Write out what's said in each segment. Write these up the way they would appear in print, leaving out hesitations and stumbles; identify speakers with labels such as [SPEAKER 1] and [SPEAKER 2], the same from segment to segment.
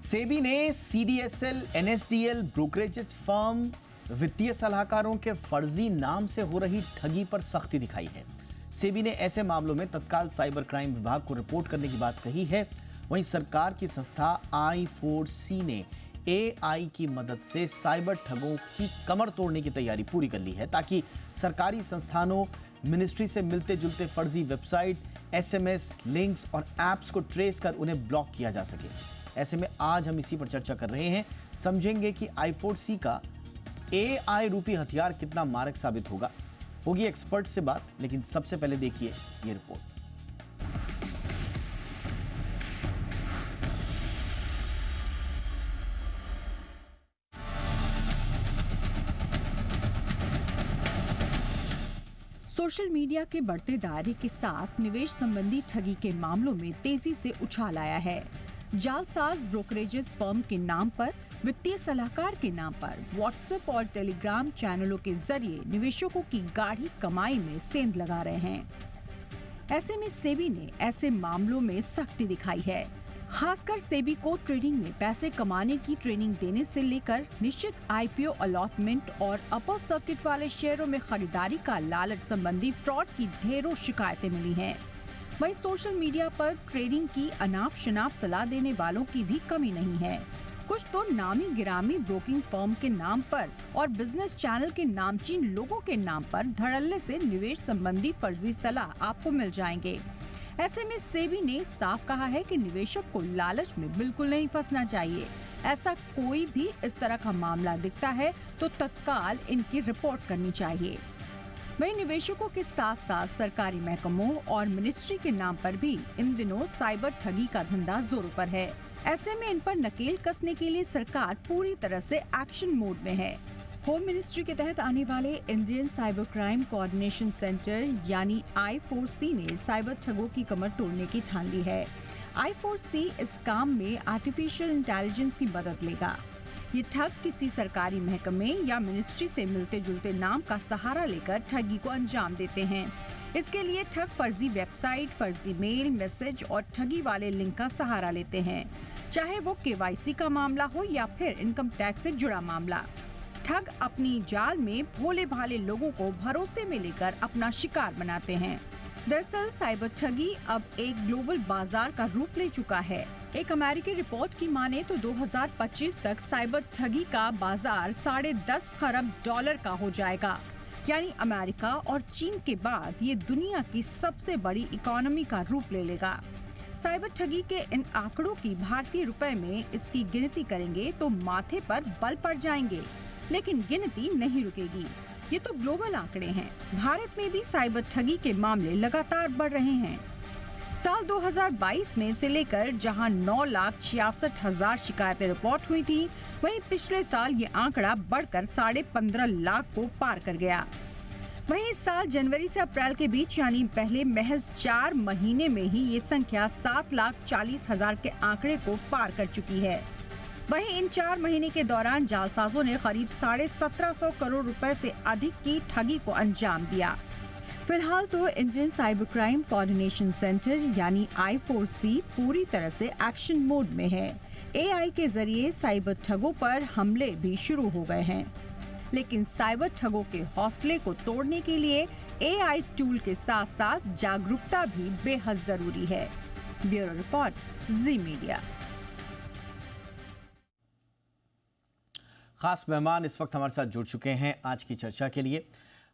[SPEAKER 1] सेबी ने CDSL, NSDL, brokerage firm, वित्तीय सलाहकारों के फर्जी नाम से हो रही ठगी पर सख्ती दिखाई है। सेबी ने ऐसे मामलों में तत्काल साइबर क्राइम विभाग को रिपोर्ट करने की बात कही है। वहीं सरकार की संस्था I4C ने AI की मदद से साइबर ठगों की कमर तोड़ने की तैयारी पूरी कर ली है, ताकि सरकारी संस्थानों, मिनिस्ट्री से मिलते जुलते फर्जी वेबसाइट, SMS, लिंक्स और एप्स को ट्रेस कर उन्हें ब्लॉक किया जा सके। ऐसे में आज हम इसी पर चर्चा कर रहे हैं। समझेंगे कि I4C का AI रूपी हथियार कितना मारक साबित होगा। होगी एक्सपर्ट से बात, लेकिन सबसे पहले देखिए ये रिपोर्ट।
[SPEAKER 2] सोशल मीडिया के बढ़ते दायरे के साथ निवेश संबंधी ठगी के मामलों में तेजी से उछाल आया है। जालसाज ब्रोकरेजेस फर्म के नाम पर, वित्तीय सलाहकार के नाम पर व्हाट्सएप और टेलीग्राम चैनलों के जरिए निवेशकों की गाढ़ी कमाई में सेंध लगा रहे हैं। ऐसे में सेबी ने ऐसे मामलों में सख्ती दिखाई है। खासकर सेबी को ट्रेडिंग में पैसे कमाने की ट्रेनिंग देने से लेकर निश्चित IPO अलॉटमेंट और अपर सर्किट वाले शेयरों में खरीदारी का लालच संबंधी फ्रॉड की ढेरों शिकायतें मिली हैं। वहीं सोशल मीडिया पर ट्रेडिंग की अनाप शनाप सलाह देने वालों की भी कमी नहीं है। कुछ तो नामी गिरामी ब्रोकिंग फर्म के नाम पर और बिजनेस चैनल के नामचीन लोगों के नाम पर धड़ल्ले से निवेश संबंधी फर्जी सलाह आपको मिल जाएंगे। ऐसे में सेबी ने साफ कहा है कि निवेशक को लालच में बिल्कुल नहीं फंसना चाहिए। ऐसा कोई भी इस तरह का मामला दिखता है तो तत्काल इनकी रिपोर्ट करनी चाहिए। वहीं निवेशकों के साथ साथ सरकारी महकमों और मिनिस्ट्री के नाम पर भी इन दिनों साइबर ठगी का धंधा जोरों पर है। ऐसे में इन पर नकेल कसने के लिए सरकार पूरी तरह से एक्शन मोड में है। होम मिनिस्ट्री के तहत आने वाले Indian cyber crime coordination centre यानी I4C ने साइबर ठगों की कमर तोड़ने की ठान ली है। I4C इस काम में आर्टिफिशियल इंटेलिजेंस की मदद लेगा। ये ठग किसी सरकारी महकमे या मिनिस्ट्री से मिलते जुलते नाम का सहारा लेकर ठगी को अंजाम देते हैं। इसके लिए ठग फर्जी वेबसाइट, फर्जी मेल, मैसेज और ठगी वाले लिंक का सहारा लेते हैं, चाहे वो KYC का मामला हो या फिर इनकम टैक्स से जुड़ा मामला। ठग अपनी जाल में भोले भाले लोगों को भरोसे में लेकर अपना शिकार बनाते हैं। दरअसल साइबर ठगी अब एक ग्लोबल बाजार का रूप ले चुका है। एक अमेरिकी रिपोर्ट की माने तो 2025 तक साइबर ठगी का बाजार $10.5 खरब का हो जाएगा। यानी अमेरिका और चीन के बाद ये दुनिया की सबसे बड़ी इकोनॉमी का रूप ले लेगा। साइबर ठगी के इन आंकड़ों की भारतीय रुपए में इसकी गिनती करेंगे तो माथे पर बल पड़ जाएंगे, लेकिन गिनती नहीं रुकेगी। ये तो ग्लोबल आंकड़े हैं। भारत में भी साइबर ठगी के मामले लगातार बढ़ रहे हैं। साल 2022 में से लेकर जहां 9,66,000 शिकायतें रिपोर्ट हुई थी, वहीं पिछले साल ये आंकड़ा बढ़कर 15.5 लाख को पार कर गया। वहीं इस साल जनवरी से अप्रैल के बीच यानी पहले महज 4 महीने में ही ये संख्या 7,40,000 के आंकड़े को पार कर चुकी है। वहीं इन 4 महीने के दौरान जालसाजों ने करीब 1750 करोड़ रुपए से अधिक की ठगी को अंजाम दिया। फिलहाल तो Indian cyber crime coordination centre यानी I4C पूरी तरह से एक्शन मोड में है। AI के जरिए साइबर ठगों पर हमले भी शुरू हो गए हैं, लेकिन साइबर ठगों के हौसले को तोड़ने के लिए AI टूल के साथ साथ जागरूकता भी बेहद जरूरी है। ब्यूरो रिपोर्ट, जी मीडिया।
[SPEAKER 1] खास मेहमान इस वक्त हमारे साथ जुड़ चुके हैं आज की चर्चा के लिए।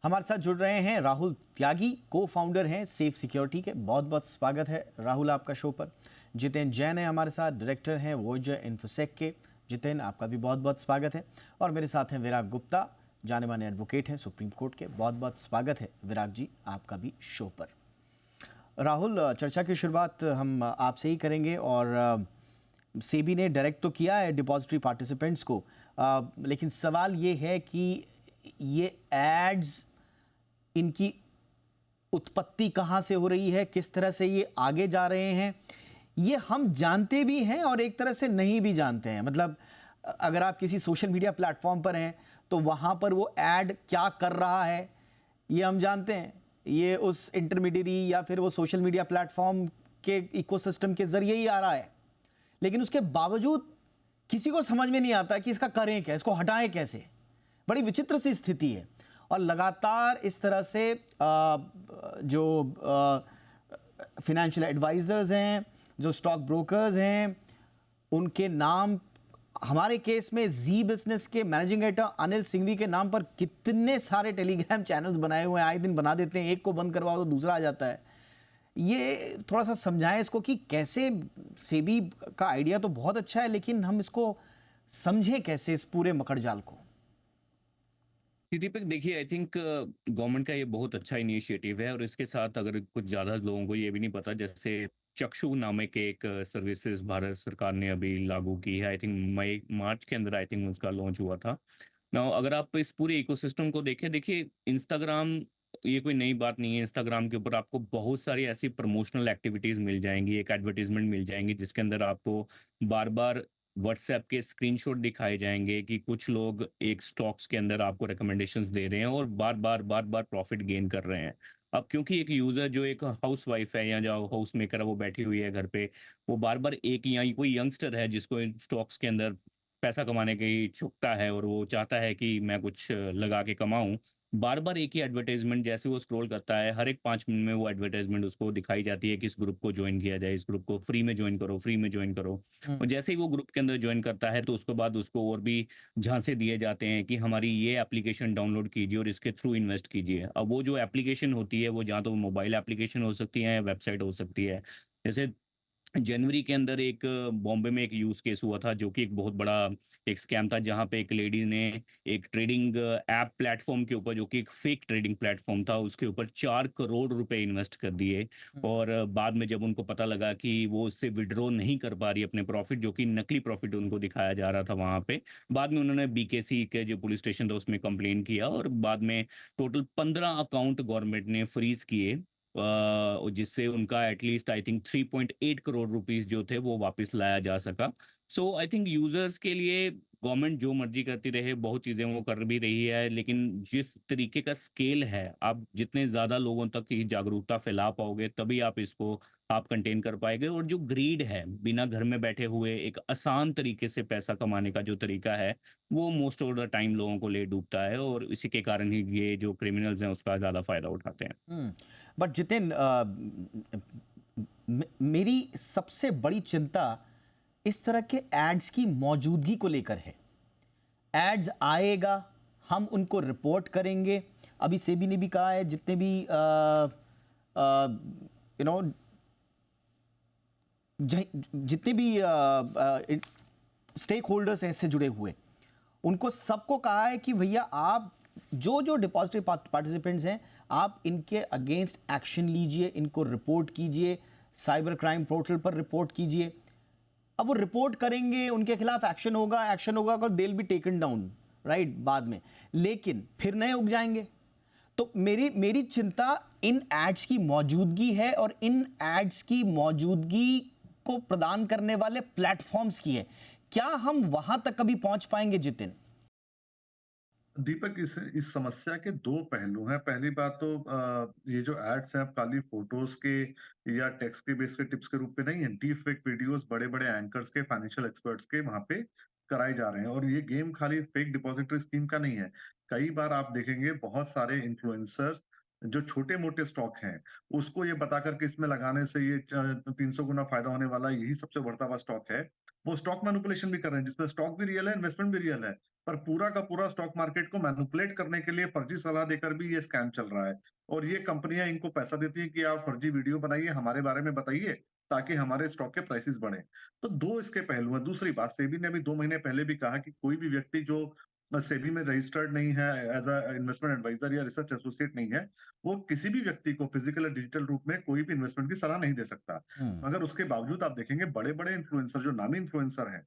[SPEAKER 1] हमारे साथ जुड़ रहे हैं राहुल त्यागी, को फाउंडर हैं सेफ सिक्योरिटी के। बहुत बहुत स्वागत है राहुल आपका शो पर। जितेन जैन है हमारे साथ, डायरेक्टर हैं वोयेजर इन्फोसेक के। जितेन, आपका भी बहुत बहुत स्वागत है। और मेरे साथ हैं विराग गुप्ता, जाने माने एडवोकेट हैं सुप्रीम कोर्ट के। बहुत बहुत स्वागत है विराग जी आपका भी शो पर। राहुल, चर्चा की शुरुआत हम आपसे ही करेंगे। और सेबी ने डायरेक्ट तो किया है डिपॉजिटरी पार्टिसिपेंट्स को, लेकिन सवाल ये है कि ये एड्स, इनकी उत्पत्ति कहाँ से हो रही है, किस तरह से ये आगे जा रहे हैं, ये हम जानते भी हैं और एक तरह से नहीं भी जानते हैं। मतलब अगर आप किसी सोशल मीडिया प्लेटफॉर्म पर हैं तो वहाँ पर वो ऐड क्या कर रहा है ये हम जानते हैं। ये उस इंटरमीडियरी या फिर वो सोशल मीडिया प्लेटफॉर्म के इकोसिस्टम के ज़रिए ही आ रहा है। लेकिन उसके बावजूद किसी को समझ में नहीं आता कि इसका करें क्या, इसको हटाएं कैसे। बड़ी विचित्र सी स्थिति है और लगातार इस तरह से जो फाइनेंशियल एडवाइजर्स हैं, जो स्टॉक ब्रोकर्स हैं, उनके नाम, हमारे केस में जी बिजनेस के मैनेजिंग एडिटर अनिल सिंघवी के नाम पर कितने सारे टेलीग्राम चैनल्स बनाए हुए हैं, आए दिन बना देते हैं, एक को बंद करवाओ तो दूसरा आ जाता है। ये थोड़ा सा समझाएं इसको कि कैसे, सेबी का आइडिया तो बहुत अच्छा है लेकिन हम इसको समझें कैसे इस पूरे मकड़ जाल को।
[SPEAKER 3] जी, दीपक देखिए, आई थिंक गवर्नमेंट का ये बहुत अच्छा इनिशिएटिव है और इसके साथ अगर कुछ ज़्यादा लोगों को ये भी नहीं पता, जैसे चक्षु नामक एक सर्विसेज भारत सरकार ने अभी लागू की है। आई थिंक मई मार्च के अंदर आई थिंक उसका लॉन्च हुआ था। नाउ अगर आप इस पूरे इकोसिस्टम को देखें, देखिए इंस्टाग्राम ये कोई नई बात नहीं है। इंस्टाग्राम के ऊपर आपको बहुत सारी ऐसी प्रमोशनल एक्टिविटीज़ मिल जाएँगी, एक एडवर्टाइज़मेंट मिल जाएँगी जिसके अंदर आपको बार-बार व्हाट्सएप के स्क्रीनशॉट दिखाए जाएँगे कि कुछ लोग एक स्टॉक्स के अंदर आपको रिकमेंडेशंस दे रहे हैं और बार-बार प्रॉफिट गेन कर रहे हैं। अब क्योंकि एक यूज़र जो एक हाउसवाइफ है या जो हाउस मेकर है वो बैठी हुई है घर पे, वो बार-बार एक या कोई यंगस्टर है जिसको इन स्टॉक्स के अंदर पैसा कमाने की इच्छुकता है और वो चाहता है कि मैं कुछ लगा के कमाऊँ। बार-बार एक ही एडवर्टाइज़मेंट जैसे वो स्क्रॉल करता है, हर एक 5 मिनट में वो एडवर्टाइज़मेंट उसको दिखाई जाती है कि इस ग्रुप को जॉइन किया जाए, इस ग्रुप को फ्री में जॉइन करो, फ्री में जॉइन करो। और जैसे ही वो ग्रुप के अंदर जॉइन करता है, तो उसके बाद उसको और भी झांसे दिए जाते हैं कि हमारी ये एप्लीकेशन डाउनलोड कीजिए और इसके थ्रू इन्वेस्ट कीजिए। अब वो जो एप्लीकेशन होती है, वो या तो मोबाइल एप्लीकेशन हो सकती है या वेबसाइट हो सकती है। जैसे जनवरी के अंदर एक बॉम्बे में एक यूज़ केस हुआ था जो कि एक बहुत बड़ा एक स्कैम था, जहाँ पे एक लेडी ने एक ट्रेडिंग ऐप प्लेटफ़ॉर्म के ऊपर, जो कि एक फेक ट्रेडिंग प्लेटफ़ॉर्म था, उसके ऊपर 4 करोड़ रुपए इन्वेस्ट कर दिए। और बाद में जब उनको पता लगा कि वो उससे विथड्रॉ नहीं कर पा रही अपने प्रॉफ़िट, जो कि नकली प्रॉफ़िट उनको दिखाया जा रहा था वहाँ पे। बाद में उन्होंने बीकेसी के जो पुलिस स्टेशन था उसमें कंप्लेन किया और बाद में टोटल 15 अकाउंट गवर्नमेंट ने फ्रीज़ किए, जिससे उनका at least I think 3.8 crore rupees जो थे वो वापस लाया जा सका। सो आई थिंक यूजर्स के लिए गवर्नमेंट जो मर्जी करती रहे, बहुत चीजें वो कर भी रही है, लेकिन जिस तरीके का स्केल है, आप जितने ज्यादा लोगों तक ये जागरूकता फैला पाओगे तभी आप इसको आप कंटेन कर पाएंगे। और जो ग्रीड है, बिना घर में बैठे हुए एक आसान तरीके से पैसा कमाने का जो तरीका है, वो मोस्ट ऑफ द टाइम लोगों को ले डूबता है और इसी के कारण ही ये जो क्रिमिनल्स हैं उसका ज्यादा फायदा उठाते हैं।
[SPEAKER 1] बट जितिन, मेरी सबसे बड़ी चिंता इस तरह के एड्स की मौजूदगी को लेकर है। एड्स आएगा, हम उनको रिपोर्ट करेंगे। अभी सेबी ने भी कहा है जितने भी यू नो जितने भी स्टेक होल्डर्स हैं इससे जुड़े हुए, उनको सबको कहा है कि भैया आप जो जो डिपॉजिटरी पार्टिसिपेंट्स हैं, आप इनके अगेंस्ट एक्शन लीजिए, इनको रिपोर्ट कीजिए, साइबर क्राइम पोर्टल पर रिपोर्ट कीजिए। अब वो रिपोर्ट करेंगे, उनके खिलाफ एक्शन होगा और they will be taken down, right, बाद में, लेकिन फिर नए उग जाएंगे। तो मेरी चिंता इन एड्स की मौजूदगी है और इन एड्स की मौजूदगी को प्रदान करने वाले प्लेटफॉर्म्स की है। क्या हम वहां तक कभी पहुंच पाएंगे जितिन?
[SPEAKER 4] दीपक, इस समस्या के दो पहलू हैं। पहली बात तो ये जो एड्स हैं अब खाली फोटोज के या टेक्स्ट के बेस के टिप्स के रूप में नहीं है। डीप फेक वीडियोस बड़े बड़े एंकर्स के, फाइनेंशियल एक्सपर्ट्स के वहां पे कराए जा रहे हैं। और ये गेम खाली फेक डिपॉजिटरी स्कीम का नहीं है। कई बार आप देखेंगे बहुत सारे इन्फ्लुएंसर्स जो छोटे मोटे स्टॉक हैं उसको ये बता करके इसमें लगाने से ये 300 गुना फायदा होने वाला, यही सबसे बढ़ता हुआ स्टॉक है, वो स्टॉक मैनिपुलेशन भी कर रहे हैं, जिसमें स्टॉक भी रियल है, इन्वेस्टमेंट भी रियल है, पर पूरा का पूरा स्टॉक मार्केट को मैनिपुलेट करने के लिए फर्जी सलाह देकर भी ये स्कैम चल रहा है। और ये कंपनियां इनको पैसा देती हैं कि आप फर्जी वीडियो बनाइए, हमारे बारे में बताइए, ताकि हमारे स्टॉक के प्राइसेस बढ़े। तो दो इसके पहलू हैं। दूसरी बात, सेबी ने अभी 2 महीने पहले भी कहा कि कोई भी व्यक्ति जो सेबी में रजिस्टर्ड नहीं है, एज अ इन्वेस्टमेंट एडवाइजर या रिसर्च एसोसिएट नहीं है, वो किसी भी व्यक्ति को फिजिकल या डिजिटल रूप में कोई भी इन्वेस्टमेंट की सलाह नहीं दे सकता। मगर उसके बावजूद आप देखेंगे बड़े बड़े इन्फ्लुएंसर, जो नामी इन्फ्लुएंसर हैं,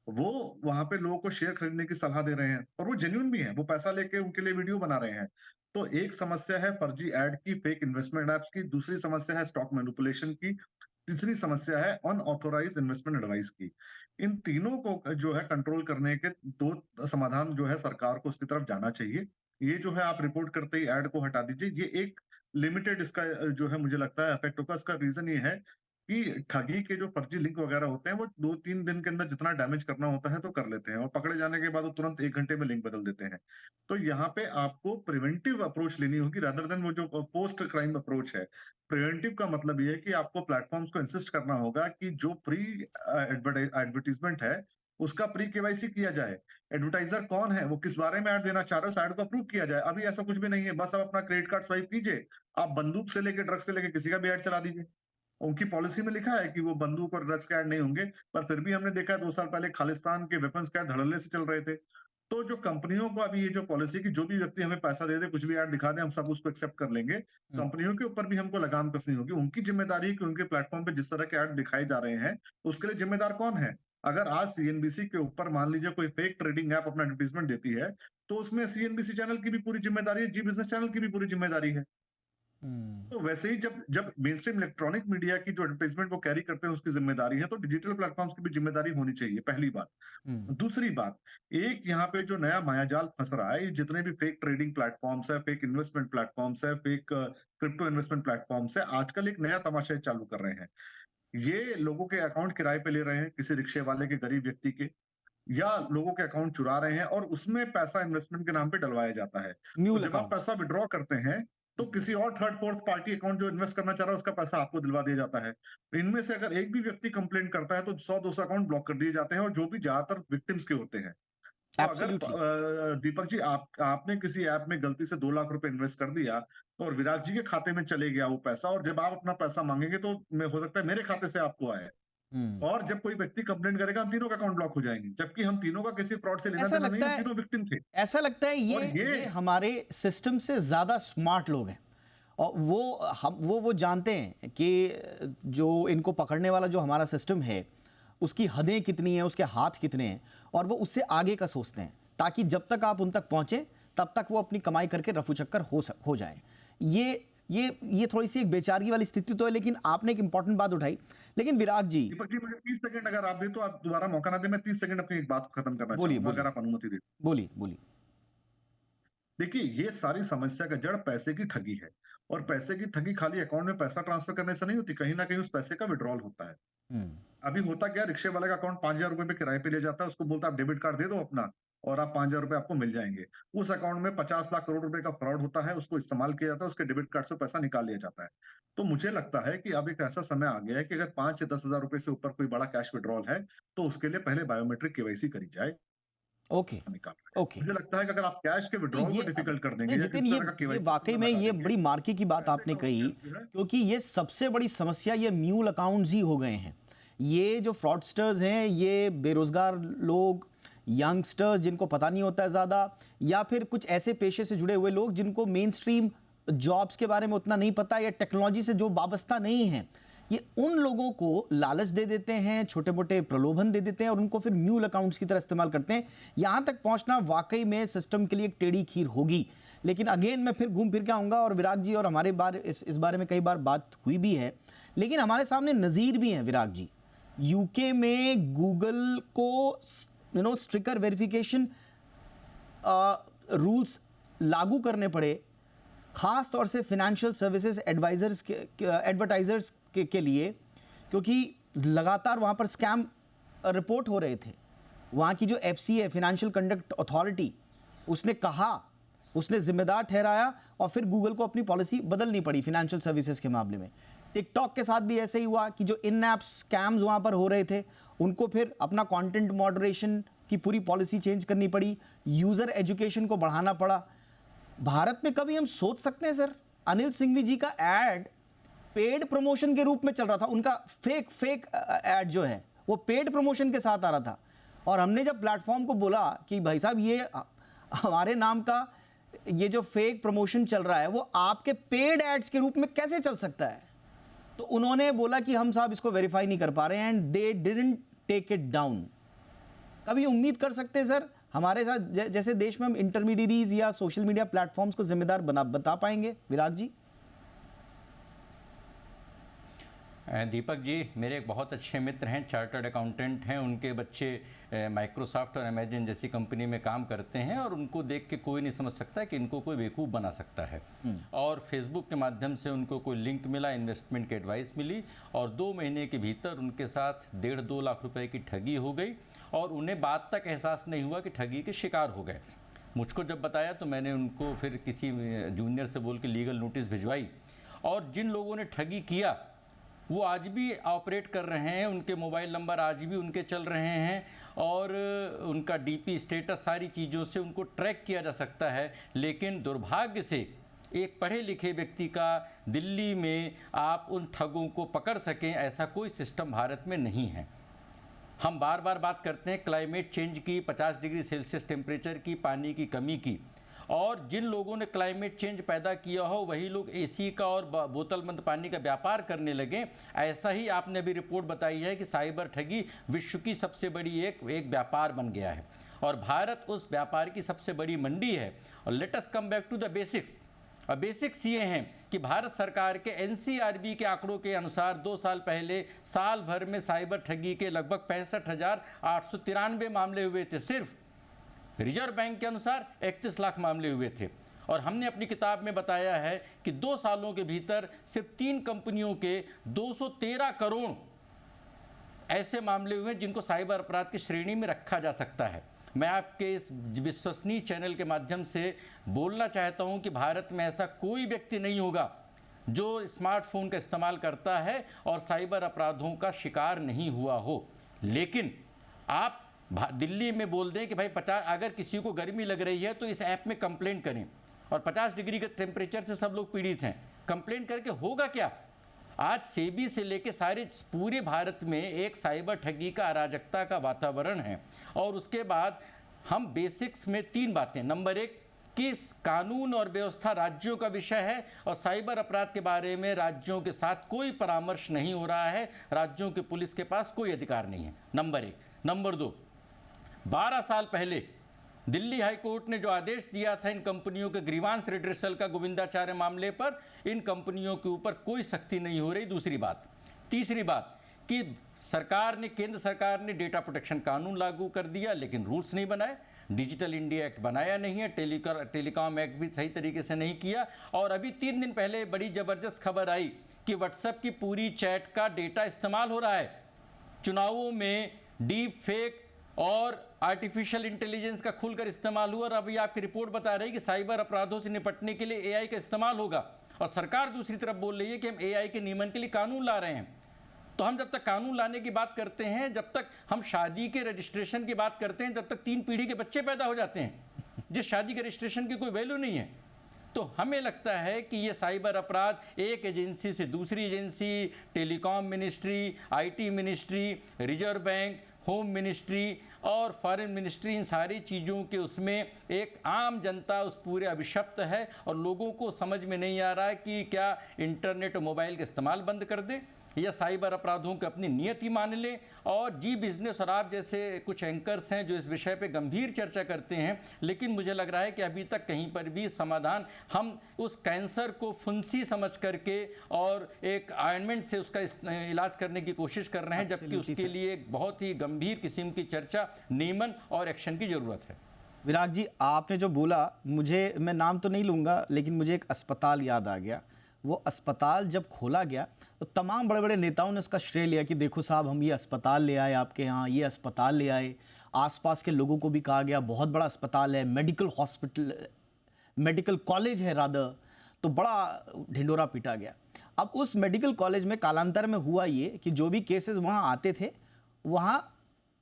[SPEAKER 4] वो वहां पे लोगों को शेयर खरीदने की सलाह दे रहे हैं और वो जेन्युइन भी है, वो पैसा लेके उनके लिए वीडियो बना रहे हैं। तो एक समस्या है फर्जी एड की, फेक इन्वेस्टमेंट एप्स की। दूसरी समस्या है स्टॉक मैनिपुलेशन की। तीसरी समस्या है अनऑथोराइज्ड इन्वेस्टमेंट एडवाइस की। इन तीनों को जो है कंट्रोल करने के दो समाधान जो है सरकार को उसकी तरफ जाना चाहिए। ये जो है आप रिपोर्ट करते ही एड को हटा दीजिए, ये एक लिमिटेड इसका जो है मुझे लगता है इफेक्ट होगा। इसका रीजन ये है कि ठगी के जो फर्जी लिंक वगैरह होते हैं वो 2-3 दिन के अंदर जितना डैमेज करना होता है तो कर लेते हैं, और पकड़े जाने के बाद वो तुरंत 1 घंटे में लिंक बदल देते हैं। तो यहाँ पे आपको प्रिवेंटिव अप्रोच लेनी होगी रादर देन वो जो पोस्ट क्राइम अप्रोच है। प्रिवेंटिव का मतलब ये है कि आपको प्लेटफॉर्म्स को इंसिस्ट करना होगा कि जो प्री एडवर्टाइजमेंट है उसका प्री केवाईसी किया जाए। एडवर्टाइजर कौन है, वो किस बारे में ऐड देना चाह रहे हो, उस ऐड को अप्रूव किया जाए। अभी ऐसा कुछ भी नहीं है, बस आप अपना क्रेडिट कार्ड स्वाइप कीजिए, आप बंदूक से लेके ड्रग्स से लेके किसी का भी ऐड चला दीजिए। उनकी पॉलिसी में लिखा है कि वो बंदूक और ड्रग्स के ऐड नहीं होंगे, पर फिर भी हमने देखा 2 साल पहले खालिस्तान के वेपन्स के ऐड धड़ल्ले से चल रहे थे। तो जो कंपनियों को अभी ये जो पॉलिसी कि जो भी व्यक्ति हमें पैसा दे दे, कुछ भी ऐड दिखा दे, हम सब उसको एक्सेप्ट कर लेंगे। कंपनियों के ऊपर भी हमको लगाम कसनी होगी। उनकी जिम्मेदारी है कि उनके प्लेटफॉर्म पे जिस तरह के ऐड दिखाए जा रहे हैं, उसके लिए जिम्मेदार कौन है? अगर आज सीएनबीसी के ऊपर मान लीजिए कोई फेक ट्रेडिंग ऐप अपना एडवर्टाइजमेंट देती है, तो उसमें सीएनबीसी चैनल की भी पूरी जिम्मेदारी है, जी बिजनेस चैनल की भी पूरी जिम्मेदारी है। तो वैसे ही जब जब मेनस्ट्रीम इलेक्ट्रॉनिक मीडिया की जो एडवर्टाइजमेंट वो कैरी करते हैं उसकी जिम्मेदारी है, तो डिजिटल प्लेटफॉर्म्स की भी जिम्मेदारी होनी चाहिए, पहली बात। दूसरी बात, एक यहाँ पे जो नया मायाजाल फंस रहा है, ये जितने भी फेक ट्रेडिंग प्लेटफॉर्म्स है, फेक इन्वेस्टमेंट प्लेटफॉर्म्स है, फेक क्रिप्टो इन्वेस्टमेंट प्लेटफॉर्म्स है, आजकल एक नया तमाशा चालू कर रहे हैं। ये लोगों के अकाउंट किराए पे ले रहे हैं, किसी रिक्शे वाले के, गरीब व्यक्ति के, या लोगों के अकाउंट चुरा रहे हैं और उसमें पैसा इन्वेस्टमेंट के नाम पे डलवाया जाता है। तो
[SPEAKER 1] म्यूल
[SPEAKER 4] जब आप
[SPEAKER 1] अकाउंट्स।
[SPEAKER 4] पैसा विड्रॉ करते हैं, तो किसी और थर्ड फोर्थ पार्टी अकाउंट जो इन्वेस्ट करना चाह रहा है उसका पैसा आपको दिलवा दिया जाता है। इनमें से अगर एक भी व्यक्ति कंप्लेंट करता है तो 100-200 अकाउंट ब्लॉक कर दिए जाते हैं, और जो भी ज्यादातर विक्टिम्स के होते हैं। तो अगर
[SPEAKER 1] एब्सोल्युटली।
[SPEAKER 4] दीपक जी आपने किसी ऐप में गलती से 2 लाख रुपए इन्वेस्ट कर दिया और विराट जी के खाते में चले गया वो पैसा, और जब आप अपना पैसा मांगेंगे तो हो सकता है मेरे खाते से आपको आए, और जब कोई व्यक्ति कंप्लेंट करेगा हम तीनों का अकाउंट ब्लॉक हो जाएंगे, जबकि हम तीनों का किसी फ्रॉड से लेना
[SPEAKER 1] ऐसा
[SPEAKER 4] देना नहीं,
[SPEAKER 1] लगता
[SPEAKER 4] हम
[SPEAKER 1] है,
[SPEAKER 4] तीनों विक्टिम थे।
[SPEAKER 1] ऐसा लगता है
[SPEAKER 4] और
[SPEAKER 1] ये हमारे सिस्टम से ज्यादा स्मार्ट लोग हैं, और वो जानते हैं कि जो इनको पकड़ने वाला जो हमारा सिस्टम है उसकी हदें कितनी हैं, उसके हाथ कितने हैं, और वो उससे आगे का सोचते हैं, ताकि जब तक आप उन तक पहुंचे तब तक वो अपनी कमाई करके रफू चक्कर हो जाए। ये थोड़ी सी एक बेचारगी वाली स्थिति तो है, लेकिन आपने एक इंपॉर्टेंट बात उठाई। लेकिन विराट जी,
[SPEAKER 4] दीपक जी, मुझे 30 सेकंड अगर आप दे तो आप दोबारा मौका ना दे, मैं 30 सेकंड अपनी एक बात को खत्म करना
[SPEAKER 1] बोलिए
[SPEAKER 4] चाहूंगा,
[SPEAKER 1] बोलिए
[SPEAKER 4] अगर आप अनुमति दे।
[SPEAKER 1] बोलिए बोलिए।
[SPEAKER 4] देखिए, ये सारी समस्या का जड़ पैसे की ठगी है, और पैसे की ठगी खाली अकाउंट में पैसा ट्रांसफर करने से नहीं होती, कहीं ना कहीं उस पैसे का विड्रॉल होता है। अभी होता क्या, रिक्शे वाले का अकाउंट 5,000 रुपए पे किराए पे ले जाता है, उसको बोलता है आप डेबिट कार्ड दे दो अपना और आप 5,000 रुपए आपको मिल जाएंगे। उस अकाउंट में 50 लाख करोड़ रुपए का फ्रॉड होता है, उसको इस्तेमाल किया जाता है, उसके डेबिट कार्ड से पैसा निकाल लिया जाता है। तो मुझे लगता है कि अब एक ऐसा समय आ गया है कि अगर 5 या 10,000 रुपए से ऊपर कोई बड़ा कैश विड्रॉल है, तो उसके लिए पहले बायोमेट्रिक केवाईसी करी जाए।
[SPEAKER 1] Okay okay.
[SPEAKER 4] मुझे लगता है कि अगर आप कैश के विड्रॉल को डिफिकल्ट कर देंगे,
[SPEAKER 1] नहीं
[SPEAKER 4] या
[SPEAKER 1] जितिन,
[SPEAKER 4] किस तरह का
[SPEAKER 1] ये
[SPEAKER 4] केवाईसी
[SPEAKER 1] वाकई में ये बड़ी मार्के की बात आपने कही, क्योंकि ये सबसे बड़ी समस्या ये म्यूल अकाउंट्स ही हो गए हैं। ये जो फ्रॉडस्टर्स हैं, ये बेरोजगार लोग, यंगस्टर्स जिनको पता नहीं होता है ज़्यादा, या फिर कुछ ऐसे पेशे से जुड़े हुए लोग जिनको मेन स्ट्रीम जॉब्स के बारे में उतना नहीं पता, या टेक्नोलॉजी से जो वाबस्ता नहीं है, ये उन लोगों को लालच दे देते हैं, छोटे मोटे प्रलोभन दे देते हैं, और उनको फिर म्यूल अकाउंट्स की तरह इस्तेमाल करते हैं। यहाँ तक पहुँचना वाकई में सिस्टम के लिए एक टेढ़ी खीर होगी। लेकिन अगेन मैं फिर घूम फिर के आऊँगा, और विराट जी और हमारे इस बारे में कई बार बात हुई भी है, लेकिन हमारे सामने नज़ीर भी हैं विराट जी। यूके में गूगल को स्ट्रिक्टर वेरिफिकेशन रूल्स लागू करने पड़े, ख़ास तौर से फाइनेंशियल सर्विसेज एडवर्टाइजर्स के लिए, क्योंकि लगातार वहाँ पर स्कैम रिपोर्ट हो रहे थे। वहाँ की जो FCA, फाइनेंशियल कंडक्ट अथॉरिटी, उसने कहा, उसने जिम्मेदार ठहराया, और फिर गूगल को अपनी पॉलिसी बदलनी पड़ी फाइनेंशियल सर्विसेज के मामले में। टिकटॉक के साथ भी ऐसे ही हुआ कि जो इन ऐप स्कैम्स वहाँ पर हो रहे थे, उनको फिर अपना कंटेंट मॉडरेशन की पूरी पॉलिसी चेंज करनी पड़ी, यूज़र एजुकेशन को बढ़ाना पड़ा। भारत में कभी हम सोच सकते हैं सर, अनिल सिंघवी जी का एड पेड प्रमोशन के रूप में चल रहा था, उनका फेक एड जो है वो पेड प्रमोशन के साथ आ रहा था, और हमने जब प्लेटफॉर्म को बोला कि भाई साहब ये हमारे नाम का ये जो फेक प्रमोशन चल रहा है वो आपके पेड एड्स के रूप में कैसे चल सकता है, तो उन्होंने बोला कि हम साहब इसको वेरीफाई नहीं कर पा रहे हैं, and they didn't take it down. कभी उम्मीद कर सकते हैं सर हमारे साथ जैसे देश में हम इंटरमीडियरीज या सोशल मीडिया प्लेटफॉर्म्स को जिम्मेदार बता पाएंगे विराट जी?
[SPEAKER 5] दीपक जी मेरे एक बहुत अच्छे मित्र हैं, चार्टर्ड अकाउंटेंट हैं, उनके बच्चे माइक्रोसॉफ्ट और अमेजन जैसी कंपनी में काम करते हैं और उनको देख के कोई नहीं समझ सकता कि इनको कोई बेवकूफ़ बना सकता है। और फेसबुक के माध्यम से उनको कोई लिंक मिला, इन्वेस्टमेंट की एडवाइस मिली और 2 महीने के भीतर उनके साथ 1.5-2 लाख रुपए की ठगी हो गई और उन्हें बात तक एहसास नहीं हुआ कि ठगी के शिकार हो गए। मुझको जब बताया तो मैंने उनको फिर किसी जूनियर से बोल के लीगल नोटिस भिजवाई और जिन लोगों ने ठगी किया वो आज भी ऑपरेट कर रहे हैं, उनके मोबाइल नंबर आज भी उनके चल रहे हैं और उनका डीपी स्टेटस सारी चीज़ों से उनको ट्रैक किया जा सकता है। लेकिन दुर्भाग्य से एक पढ़े लिखे व्यक्ति का दिल्ली में आप उन ठगों को पकड़ सकें ऐसा कोई सिस्टम भारत में नहीं है। हम बार बार बात करते हैं क्लाइमेट चेंज की, 50 डिग्री सेल्सियस टेम्परेचर की, पानी की कमी की, और जिन लोगों ने क्लाइमेट चेंज पैदा किया हो वही लोग एसी का और बोतलबंद पानी का व्यापार करने लगे। ऐसा ही आपने अभी रिपोर्ट बताई है कि साइबर ठगी विश्व की सबसे बड़ी एक व्यापार बन गया है और भारत उस व्यापार की सबसे बड़ी मंडी है। और let us come back to the basics. और बेसिक्स ये हैं कि भारत सरकार के एनसीआरबी के आंकड़ों के अनुसार 2 साल पहले साल भर में साइबर ठगी के लगभग 65,893 मामले हुए थे। सिर्फ रिजर्व बैंक के अनुसार 31 लाख मामले हुए थे और हमने अपनी किताब में बताया है कि 2 सालों के भीतर सिर्फ 3 कंपनियों के 213 करोड़ ऐसे मामले हुए जिनको साइबर अपराध की श्रेणी में रखा जा सकता है। मैं आपके इस विश्वसनीय चैनल के माध्यम से बोलना चाहता हूं कि भारत में ऐसा कोई व्यक्ति नहीं होगा जो स्मार्टफोन का इस्तेमाल करता है और साइबर अपराधों का शिकार नहीं हुआ हो। लेकिन आप दिल्ली में बोल दें कि भाई 50 अगर किसी को गर्मी लग रही है तो इस ऐप में कंप्लेंट करें और 50 डिग्री के टेम्परेचर से सब लोग पीड़ित हैं, कंप्लेंट करके होगा क्या? आज सेबी से लेके सारे पूरे भारत में एक साइबर ठगी का अराजकता का वातावरण है। और उसके बाद हम बेसिक्स में 3 बातें। नंबर 1 कि कानून और व्यवस्था राज्यों का विषय है और साइबर अपराध के बारे में राज्यों के साथ कोई परामर्श नहीं हो रहा है, राज्यों के पुलिस के पास कोई अधिकार नहीं है। नंबर 1। नंबर 2, 12 साल पहले दिल्ली हाई कोर्ट ने जो आदेश दिया था इन कंपनियों के ग्रीवांस रिड्रेसल का गोविंदाचार्य मामले पर, इन कंपनियों के ऊपर कोई सख्ती नहीं हो रही। दूसरी बात। तीसरी बात कि केंद्र सरकार ने डेटा प्रोटेक्शन कानून लागू कर दिया लेकिन रूल्स नहीं बनाए, डिजिटल इंडिया एक्ट बनाया नहीं है, टेलीकॉम एक्ट भी सही तरीके से नहीं किया। और अभी 3 दिन पहले बड़ी ज़बरदस्त खबर आई कि व्हाट्सएप की पूरी चैट का डेटा इस्तेमाल हो रहा है। चुनावों में डीप फेक और आर्टिफिशियल इंटेलिजेंस का खुलकर इस्तेमाल हुआ और अभी आपकी रिपोर्ट बता रही है कि साइबर अपराधों से निपटने के लिए एआई का इस्तेमाल होगा और सरकार दूसरी तरफ बोल रही है कि हम एआई के नियमन के लिए कानून ला रहे हैं। तो हम जब तक कानून लाने की बात करते हैं, जब तक हम शादी के रजिस्ट्रेशन की बात करते हैं, जब तक 3 पीढ़ी के बच्चे पैदा हो जाते हैं जिस शादी के रजिस्ट्रेशन की कोई वैल्यू नहीं है। तो हमें लगता है कि ये साइबर अपराध एक एजेंसी से दूसरी agency, telecom ministry, IT ministry, reserve bank, home ministry और फॉरेन मिनिस्ट्री, इन सारी चीज़ों के उसमें एक आम जनता उस पूरे अभिशप्त है और लोगों को समझ में नहीं आ रहा है कि क्या इंटरनेट और मोबाइल का इस्तेमाल बंद कर दें या साइबर अपराधों को अपनी नियति मान लें। और जी बिजनेस और आप जैसे कुछ एंकर्स हैं जो इस विषय पे गंभीर चर्चा करते हैं, लेकिन मुझे लग रहा है कि अभी तक कहीं पर भी समाधान, हम उस कैंसर को फुंसी समझ करके और एक ऑइंटमेंट से उसका इलाज करने की कोशिश कर रहे हैं, जबकि उसके लिए एक बहुत ही गंभीर किस्म की चर्चा, नियमन और एक्शन की ज़रूरत है।
[SPEAKER 1] विराग जी, आपने जो बोला, मुझे, मैं नाम तो नहीं लूँगा लेकिन मुझे एक अस्पताल याद आ गया। वो अस्पताल जब खोला गया तो तमाम बड़े बड़े नेताओं ने उसका श्रेय लिया कि देखो साहब, हम ये अस्पताल ले आए आपके यहाँ, ये अस्पताल ले आए। आसपास के लोगों को भी कहा गया बहुत बड़ा अस्पताल है, मेडिकल हॉस्पिटल, मेडिकल कॉलेज है रादर, तो बड़ा ढिंडोरा पीटा गया। अब उस मेडिकल कॉलेज में कालांतर में हुआ ये कि जो भी केसेस वहाँ आते थे, वहाँ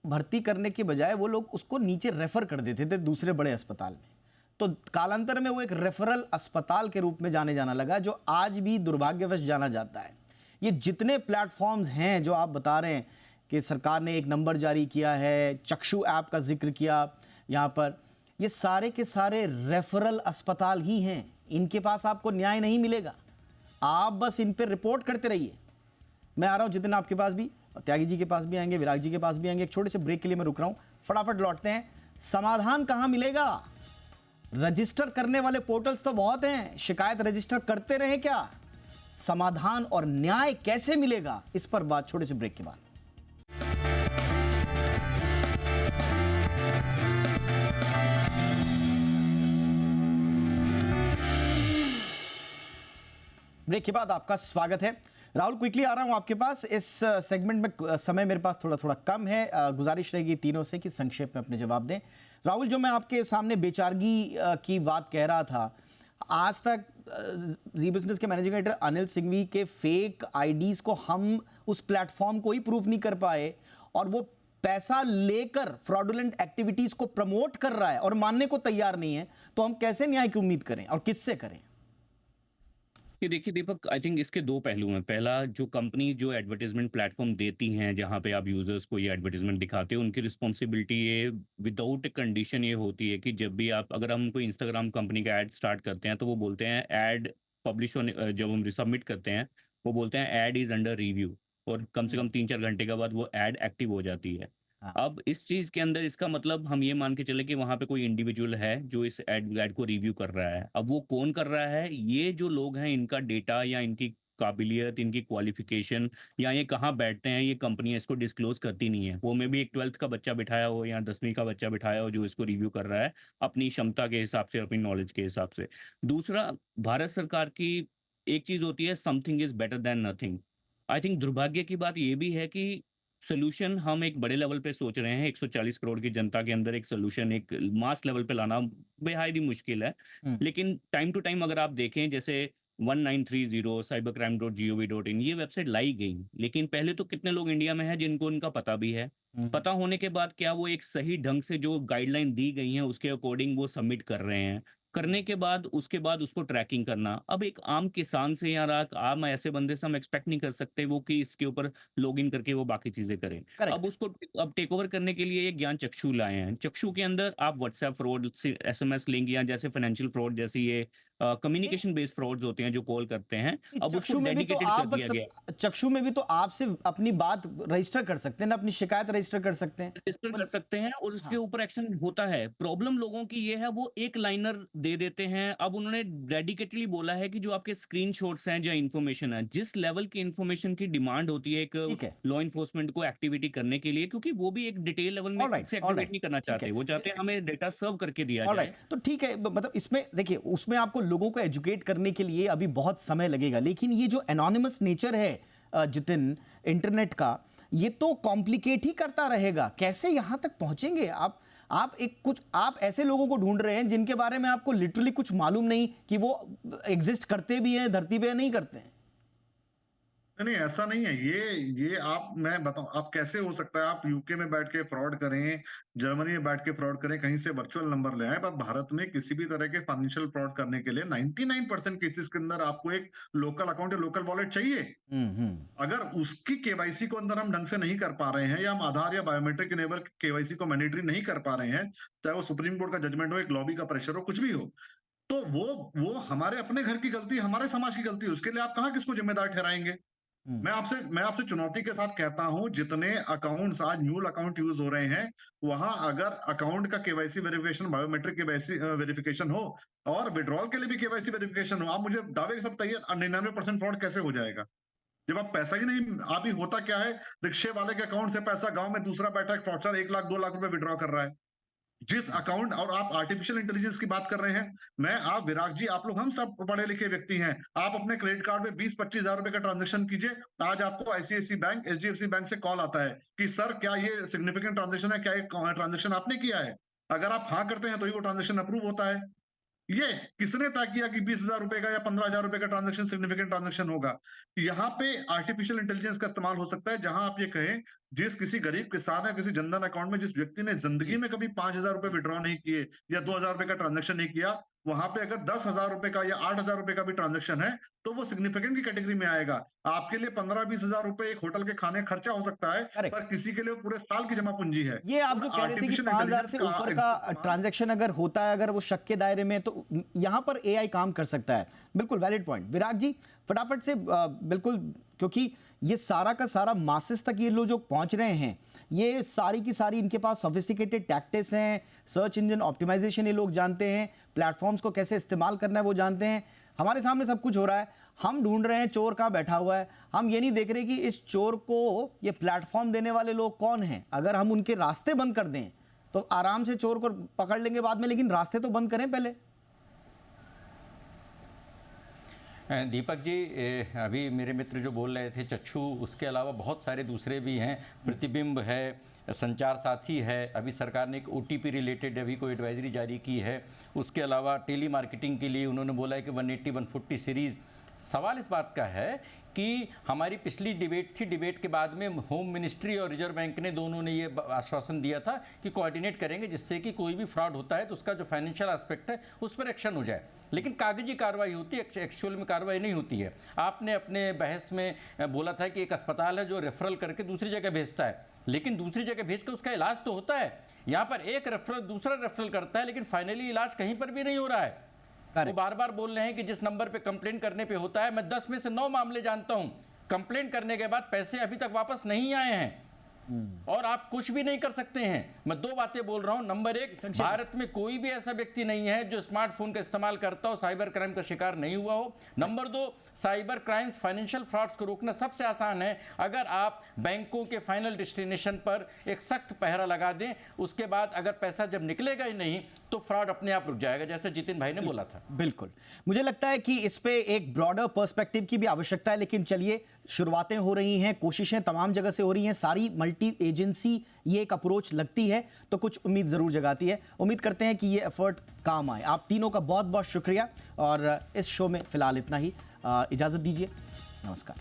[SPEAKER 1] भर्ती करने के बजाय वो लोग उसको नीचे रेफ़र कर देते थे दूसरे बड़े अस्पताल में। तो कालांतर में वो एक रेफरल अस्पताल के रूप में जाने जाना लगा, जो आज भी दुर्भाग्यवश जाना जाता है। ये जितने प्लेटफॉर्म्स हैं जो आप बता रहे हैं कि सरकार ने एक नंबर जारी किया है, चक्षु ऐप का जिक्र किया यहाँ पर, ये सारे के सारे रेफरल अस्पताल ही हैं। इनके पास आपको न्याय नहीं मिलेगा, आप बस इन पर रिपोर्ट करते रहिए। मैं आ रहा हूँ जितने आपके पास भी, त्यागी जी के पास भी आएंगे, विराग जी के पास भी आएंगे। एक छोटे से ब्रेक के लिए मैं रुक रहा हूँ, फटाफट लौटते हैं। समाधान कहाँ मिलेगा? रजिस्टर करने वाले पोर्टल्स तो बहुत हैं, शिकायत रजिस्टर करते रहे क्या? समाधान और न्याय कैसे मिलेगा, इस पर बात छोटे से ब्रेक के बाद। ब्रेक के बाद आपका स्वागत है। राहुल, क्विकली आ रहा हूं आपके पास। इस सेगमेंट में समय मेरे पास थोड़ा कम है, गुजारिश रहेगी तीनों से कि संक्षेप में अपने जवाब दें। राहुल, जो मैं आपके सामने बेचारगी की बात कह रहा था, आज तक जी बिजनेस के मैनेजिंग एडिटर अनिल सिंघवी के फेक आईडीज को हम उस प्लेटफॉर्म को ही प्रूफ नहीं कर पाए, और वो पैसा लेकर फ्रॉडुलेंट एक्टिविटीज को प्रमोट कर रहा है और मानने को तैयार नहीं है, तो हम कैसे न्याय की उम्मीद करें और किससे करें?
[SPEAKER 3] ये देखिए दीपक, आई थिंक इसके दो पहलू हैं। पहला, जो कंपनी जो एडवर्टाइजमेंट प्लेटफॉर्म देती हैं जहां पे आप यूजर्स को ये एडवर्टाइजमेंट दिखाते हो, उनकी रिस्पॉन्सिबिलिटी ये विदाउट कंडीशन ये होती है कि जब भी आप, अगर हम कोई इंस्टाग्राम कंपनी का ऐड स्टार्ट करते हैं तो वो बोलते हैं ऐड पब्लिश होने, जब हम सबमिट करते हैं वो बोलते हैं ऐड इज अंडर रिव्यू, और कम से कम 3-4 घंटे के बाद वो ऐड एक्टिव हो जाती है।
[SPEAKER 1] हाँ।
[SPEAKER 3] अब इस चीज के अंदर इसका मतलब हम ये मान के चले कि वहां पे कोई इंडिविजुअल है जो इस ऐड को रिव्यू कर रहा है। अब वो कौन कर रहा है, ये जो लोग हैं इनका डेटा या इनकी काबिलियत, इनकी क्वालिफिकेशन, या ये कहाँ बैठते हैं, ये कंपनियां इसको डिस्क्लोज करती नहीं है। वो में भी एक 12th का बच्चा बिठाया हो या 10वीं का बच्चा बिठाया हो जो इसको रिव्यू कर रहा है अपनी क्षमता के हिसाब से, अपनी नॉलेज के हिसाब से। दूसरा, भारत सरकार की एक चीज होती है, something is better than nothing. I think दुर्भाग्य की बात ये भी है कि सोल्यूशन हम एक बड़े लेवल पे सोच रहे हैं। 140 करोड़ की जनता के अंदर एक सोल्यूशन एक मास लेवल पे लाना बेहद ही मुश्किल है। लेकिन टाइम टू टाइम अगर आप देखें, जैसे 1930 cybercrime.gov.in ये वेबसाइट लाई गई, लेकिन पहले तो कितने लोग इंडिया में हैं जिनको उनका पता भी है। पता होने के बाद क्या वो एक सही ढंग से जो गाइडलाइन दी गई है उसके अकॉर्डिंग वो सबमिट कर रहे हैं? करने के बाद उसके बाद उसको ट्रैकिंग करना, अब एक आम किसान से या आम ऐसे बंदे से हम एक्सपेक्ट नहीं कर सकते वो कि इसके ऊपर लॉगिन करके वो बाकी चीजें करें। अब उसको अब टेक ओवर करने के लिए ये ज्ञान चक्षु लाए हैं। चक्षु के अंदर आप व्हाट्सएप फ्रॉड, एसएमएस लिंक, या जैसे फाइनेंशियल फ्रॉड जैसी ये कम्युनिकेशन बेस्ड फ्रॉड्स होते हैं जो कॉल करते हैं, अब उसको
[SPEAKER 1] चक्षु में भी तो
[SPEAKER 3] डेडिकेटेड
[SPEAKER 1] आप
[SPEAKER 3] कर दिया गया।
[SPEAKER 1] चक्षु में भी तो आप सिर्फ अपनी बात रजिस्टर कर सकते हैं ना, अपनी शिकायत रजिस्टर कर सकते हैं।
[SPEAKER 3] रजिस्टर कर सकते हैं और उसके
[SPEAKER 1] हाँ।
[SPEAKER 3] ऊपर एक्शन होता है। प्रॉब्लम लोगों की ये है, वो एक लाइनर दे देते हैं। अब उन्होंने डेडिकेटली बोला है कि जो आपके स्क्रीनशॉट्स हैं या इंफॉर्मेशन है, जिस लेवल की इंफॉर्मेशन की डिमांड होती है एक
[SPEAKER 1] ठीक है।
[SPEAKER 3] लॉ इन्फोर्समेंट को एक्टिविटी करने के लिए, क्योंकि वो भी एक डिटेल लेवल में
[SPEAKER 1] Alright,
[SPEAKER 3] से
[SPEAKER 1] alright,
[SPEAKER 3] एक्टिवेट नहीं करना
[SPEAKER 1] ठीक है।
[SPEAKER 3] चाहते, वो चाहते हैं हमें डेटा सर्व करके दिया
[SPEAKER 1] ऑलराइट,
[SPEAKER 3] जाए।
[SPEAKER 1] तो ठीक है, मतलब इसमें देखिए, उसमें आपको लोगों को एजुकेट करने के लिए अभी बहुत समय लगेगा, लेकिन ये जो एनोनिमस नेचर है जितिन, इंटरनेट का, ये तो कॉम्प्लिकेट ही करता रहेगा। कैसे यहां तक पहुंचेंगे आप आप ऐसे लोगों को ढूंढ रहे हैं जिनके बारे में आपको लिटरली कुछ मालूम नहीं कि वो एग्जिस्ट करते भी हैं धरती पे या नहीं करते हैं।
[SPEAKER 4] नहीं, ऐसा नहीं है। ये आप, मैं बताऊं, आप कैसे हो सकता है आप यूके में बैठ के फ्रॉड करें, जर्मनी में बैठ के फ्रॉड करें, कहीं से वर्चुअल नंबर ले आए, पर भारत में किसी भी तरह के फाइनेंशियल फ्रॉड करने के लिए 99% केसेस के अंदर आपको एक लोकल अकाउंट या लोकल वॉलेट चाहिए। अगर उसकी केवाईसी को अंदर हम ढंग से नहीं कर पा रहे हैं, या हम आधार या बायोमेट्रिक इनेबल केवाईसी को मैंडेटरी नहीं कर पा रहे हैं, चाहे वो सुप्रीम कोर्ट का जजमेंट हो, एक लॉबी का प्रेशर हो, कुछ भी हो, तो वो हमारे अपने घर की गलती, हमारे समाज की गलती है। उसके लिए आप कहाँ किसको जिम्मेदार ठहराएंगे? मैं आपसे चुनौती के साथ कहता हूं, जितने अकाउंट्स आज न्यूल अकाउंट यूज हो रहे हैं, वहां अगर अकाउंट का KYC verification, biometric KYC verification हो और विड्रॉल के लिए भी केवाईसी वेरिफिकेशन हो, आप मुझे दावे के साथ बताइए 99% फ्रॉड कैसे हो जाएगा? जब आप पैसा ही नहीं, अभी होता क्या है, रिक्शे वाले के अकाउंट से पैसा गांव में दूसरा बैठा एक फ्रॉडस्टर 1 लाख 2 लाख रुपए विड्रॉ कर रहा है। जिस अकाउंट, और आप आर्टिफिशियल इंटेलिजेंस की बात कर रहे हैं, आप विराग जी, आप लोग, हम सब पढ़े लिखे व्यक्ति हैं, आप अपने क्रेडिट कार्ड में 20-25 हजार रुपए का ट्रांजेक्शन कीजिए, आज आपको आईसीआईसी बैंक, एचडीएफसी बैंक से कॉल आता है कि सर क्या ये सिग्निफिकेंट ट्रांजेक्शन है, क्या ये ट्रांजेक्शन आपने किया है? अगर आप हाँ करते हैं तो ही वो ट्रांजेक्शन अप्रूव होता है। ये किसने तय किया कि 20,000 रुपए का या 15,000 रुपए का ट्रांजेक्शन सिग्निफिकेंट ट्रांजेक्शन होगा? यहाँ पे आर्टिफिशियल इंटेलिजेंस का इस्तेमाल हो सकता है, जहां आप ये कहें, जिस किसी गरीब किसान या किसी जनधन अकाउंट में जिस व्यक्ति ने जिंदगी में कभी 5,000 रुपए विड्रॉ नहीं किए या 2,000 रुपए का ट्रांजेक्शन नहीं किया, वहां पे अगर 10,000 रुपए का या 8,000 रुपए का भी ट्रांजेक्शन है तो वो सिग्निफिकेंट की कैटेगरी में आएगा। आपके लिए 15-20 हजार रुपए एक होटल के खाने खर्चा हो सकता है,
[SPEAKER 1] Correct.
[SPEAKER 4] पर किसी के लिए पूरे साल की जमा पूंजी है।
[SPEAKER 1] ये आप जो कह रहे थे कि 5,000 से ऊपर का ट्रांजैक्शन अगर होता है, अगर वो शक के दायरे में, तो यहां पर एआई काम कर सकता है। बिल्कुल वैलिड पॉइंट। विराग जी, फटाफट से, बिल्कुल, क्योंकि ये सारा का सारा मासेस तक ये लोग जो पहुंच रहे हैं, ये सारी की सारी इनके पास सोफिस्टिकेटेड टैक्टिक्स हैं, सर्च इंजन ऑप्टिमाइजेशन ये लोग जानते हैं, प्लेटफॉर्म्स को कैसे इस्तेमाल करना है वो जानते हैं। हमारे सामने सब कुछ हो रहा है, हम ढूंढ रहे हैं चोर कहाँ बैठा हुआ है, हम ये नहीं देख रहे कि इस चोर को ये प्लेटफॉर्म देने वाले लोग कौन हैं। अगर हम उनके रास्ते बंद कर दें तो आराम से चोर को पकड़ लेंगे बाद में, लेकिन रास्ते तो बंद करें पहले।
[SPEAKER 5] दीपक जी, अभी मेरे मित्र जो बोल रहे थे चक्षु, उसके अलावा बहुत सारे दूसरे भी हैं, प्रतिबिंब है, संचार साथी है, अभी सरकार ने एक OTP रिलेटेड अभी कोई एडवाइजरी जारी की है, उसके अलावा टेली मार्केटिंग के लिए उन्होंने बोला है कि 180 140 सीरीज़। सवाल इस बात का है कि हमारी पिछली डिबेट थी, डिबेट के बाद में होम मिनिस्ट्री और रिजर्व बैंक ने दोनों ने ये आश्वासन दिया था कि कोऑर्डिनेट करेंगे जिससे कि कोई भी फ्रॉड होता है तो उसका जो फाइनेंशियल एस्पेक्ट है उस पर एक्शन हो जाए। लेकिन कागजी कार्रवाई होती है, एक्चुअल में कार्रवाई नहीं होती है। आपने अपने बहस में बोला था कि एक अस्पताल है जो रेफरल करके दूसरी जगह भेजता है, लेकिन दूसरी जगह भेज कर उसका इलाज तो होता है। यहाँ पर एक रेफरल दूसरा रेफरल करता है, लेकिन फाइनली इलाज कहीं पर भी नहीं हो रहा है। वो बार बार बोल रहे हैं कि जिस नंबर पे कंप्लेंट करने पे होता है, मैं 10 में से 9 मामले जानता हूं, कंप्लेंट करने के बाद पैसे अभी तक वापस नहीं आए हैं और आप कुछ भी नहीं कर सकते हैं। मैं 2 बातें बोल रहा हूं। नंबर 1, भारत में कोई भी ऐसा व्यक्ति नहीं है जो स्मार्टफोन का इस्तेमाल करता हो, साइबर क्राइम का शिकार नहीं हुआ हो। Number 2, cyber crimes, financial frauds को रोकना सबसे आसान है अगर आप बैंकों के फाइनल डेस्टिनेशन पर एक सख्त पहरा लगा दें। उसके बाद अगर पैसा जब निकलेगा ही नहीं तो फ्रॉड अपने आप रुक जाएगा, जैसे जितिन भाई ने बोला था।
[SPEAKER 1] बिल्कुल, मुझे लगता है कि इस पे एक ब्रॉडर पर्सपेक्टिव की भी आवश्यकता है, लेकिन चलिए, शुरुआतें हो रही हैं, कोशिशें तमाम जगह से हो रही हैं, सारी मल्टी एजेंसी ये एक अप्रोच लगती है तो कुछ उम्मीद ज़रूर जगाती है। उम्मीद करते हैं कि ये एफर्ट काम आए। आप तीनों का बहुत बहुत शुक्रिया और इस शो में फिलहाल इतना ही। इजाज़त दीजिए, नमस्कार।